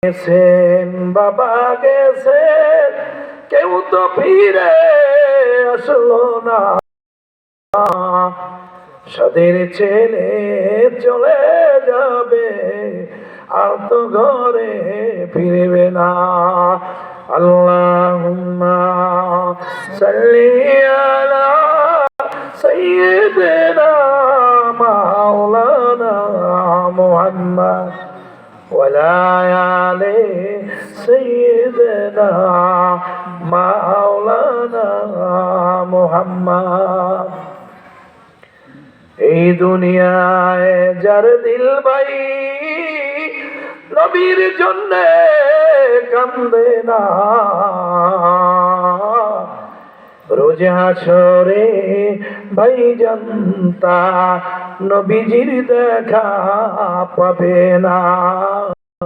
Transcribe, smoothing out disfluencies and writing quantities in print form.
গেছেন বাবা গেছেন, কেউ তো ফিরে আসলো না। সাদের ছেলে চলে যাবে, আর তো ঘরে ফিরবে না। আল্লাহুম্মা সাল্লি আলা সাইয়্যিদিনা মাওলানা মুহাম্মদ ওয়ালা আলি সাইয়্যিদিনা মাওলানা মুহাম্মদ। এই দুনিয়ায় যার দিল ভাই নবীর জন্য কান্দে না, রোজ হাসরে ভাই জানতা নবীজির দেখা পাবে না।